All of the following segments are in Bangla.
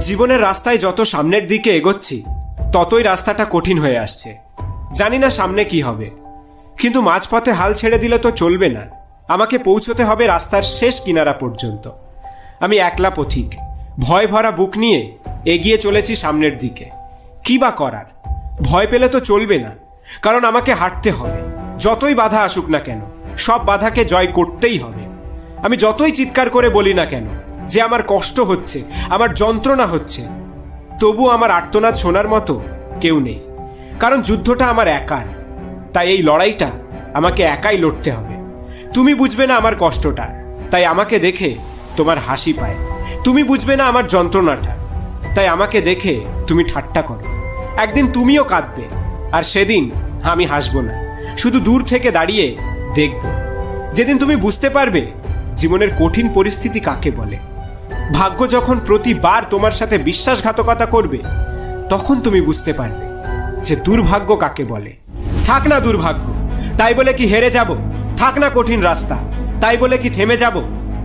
জীবনের রাস্তায় যত সামনের দিকে এগোচ্ছি ততই রাস্তাটা কঠিন হয়ে আসছে। জানি না সামনে কি হবে, কিন্তু মাঝপথে হাল ছেড়ে দিলে তো চলবে না। আমাকে পৌঁছতে হবে রাস্তার শেষ কিনারা পর্যন্ত। আমি একলা পথিক, ভয় ভরা বুক নিয়ে এগিয়ে চলেছি সামনের দিকে। কি বা করার? ভয় পেলে তো চলবে না, কারণ আমাকে হাঁটতে হবে। যতই বাধা আসুক না কেন, সব বাধাকে জয় করতেই হবে। আমি যতই চিৎকার করে বলি না কেন যে আমার কষ্ট হচ্ছে, আমার যন্ত্রণা হচ্ছে, তবু আমার আর্তনাদ শোনার মতো কেউ নেই। কারণ যুদ্ধটা আমার একার, তাই এই লড়াইটা আমাকে একাই লড়তে হবে। তুমি বুঝবে না আমার কষ্টটা, তাই আমাকে দেখে তোমার হাসি পায়। তুমি বুঝবে না আমার যন্ত্রণাটা, তাই আমাকে দেখে তুমি ঠাট্টা করো। একদিন তুমিও কাঁদবে, আর সেদিন আমি হাসবো না, শুধু দূর থেকে দাঁড়িয়ে দেখব। যেদিন তুমি বুঝতে পারবে জীবনের কঠিন পরিস্থিতি কাকে বলে, ভাগ্য যখন প্রতিবার তোমার সাথে বিশ্বাসঘাতকতা করবে, তখন তুমি বুঝতে পারবে যে দুর্ভাগ্য কাকে বলে। থাক না দুর্ভাগ্য, তাই বলে কি হেরে যাব? থাক না কঠিন রাস্তা, তাই বলে কি থেমে যাব?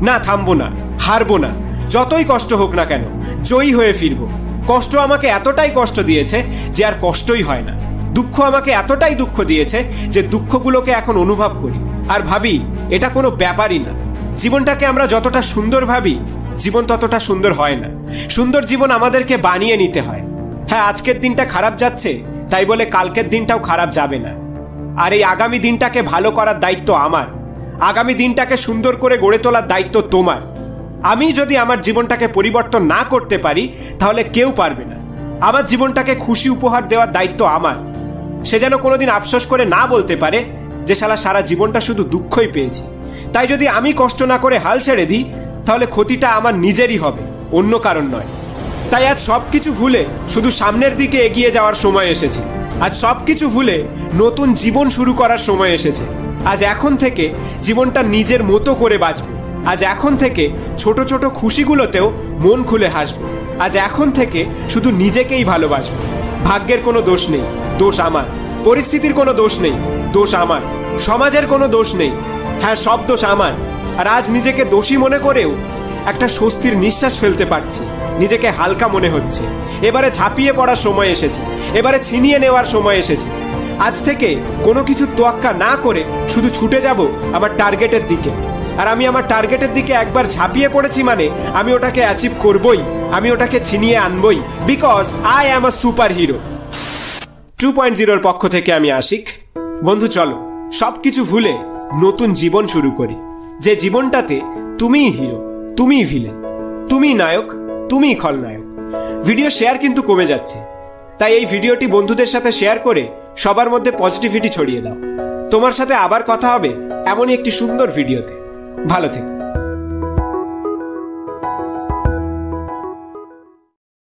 না, থামবো না, হারবো না। যতই কষ্ট হোক না কেন, জয়ী হয়ে ফিরবো। কষ্ট আমাকে এতটাই কষ্ট দিয়েছে যে আর কষ্টই হয় না। দুঃখ আমাকে এতটাই দুঃখ দিয়েছে যে দুঃখগুলোকে এখন অনুভব করি আর ভাবি এটা কোনো ব্যাপারই না। জীবনটাকে আমরা যতটা সুন্দর ভাবি, জীবন ততটা সুন্দর হয় না। সুন্দর জীবন আমাদেরকে বানিয়ে নিতে হয়। হ্যাঁ, আজকের দিনটা খারাপ যাচ্ছে, তাই বলে কালকের দিনটাও খারাপ যাবে না। আর এই আগামী দিনটাকে ভালো করার দায়িত্ব আমার। আগামী দিনটাকে সুন্দর করে গড়ে তোলার দায়িত্ব তোমার। আমি যদি আমার জীবনটাকে পরিবর্তন না করতে পারি, তাহলে কেউ পারবে না। আমার জীবনটাকে খুশি উপহার দেওয়ার দায়িত্ব আমার। সে যেন কোনোদিন আফসোস করে না বলতে পারে যে শালা সারা জীবনটা শুধু দুঃখই পেয়েছি। তাই যদি আমি কষ্ট না করে হাল ছেড়ে দিই, তাহলে ক্ষতিটা আমার নিজেরই হবে, অন্য কারণ নয়। তাই আজ সবকিছু ভুলে শুধু সামনের দিকে এগিয়ে যাওয়ার সময় এসেছে। আজ সবকিছু ভুলে নতুন জীবন শুরু করার সময় এসেছে। আজ এখন থেকে জীবনটা নিজের মতো করে বাঁচবো। আজ এখন থেকে ছোট ছোট খুশিগুলোতেও মন খুলে হাসবো। আজ এখন থেকে শুধু নিজেকেই ভালোবাসবো। ভাগ্যের কোনো দোষ নেই, দোষ আমার। পরিস্থিতির কোনো দোষ নেই, দোষ আমার। সমাজের কোনো দোষ নেই, হ্যাঁ সব দোষ আমার। আর আজ নিজেকে দোষী মনে করেও একটা স্বস্তির নিঃশ্বাস ফেলতে পারছি। নিজেকে হালকা মনে হচ্ছে। এবারে ঝাঁপিয়ে পড়ার সময় এসেছে, এবারে ছিনিয়ে নেওয়ার সময় এসেছে। আজ থেকে কোনো কিছু তোয়াক্কা না করে শুধু ছুটে যাব আমার টার্গেটের দিকে। আর আমি আমার টার্গেটের দিকে একবার ঝাঁপিয়ে পড়েছি মানে আমি ওটাকে অ্যাচিভ করবই, আমি ওটাকে ছিনিয়ে আনবই। Because I am a superhero. 2.0 পক্ষ থেকে আমি আশিক। বন্ধু, চলো সবকিছু ভুলে নতুন জীবন শুরু করি, যে জীবনটাতে তুমিই হিরো, তুমিই ভিলেন, তুমিই নায়ক, তুমিই খলনায়ক। ভিডিও শেয়ার কিন্তু কমে যাচ্ছে, তাই এই ভিডিওটি বন্ধুদের সাথে শেয়ার করে সবার মধ্যে পজিটিভিটি ছড়িয়ে দাও। তোমার সাথে আবার কথা হবে এমনই একটি সুন্দর ভিডিওতে। ভালো থেকো।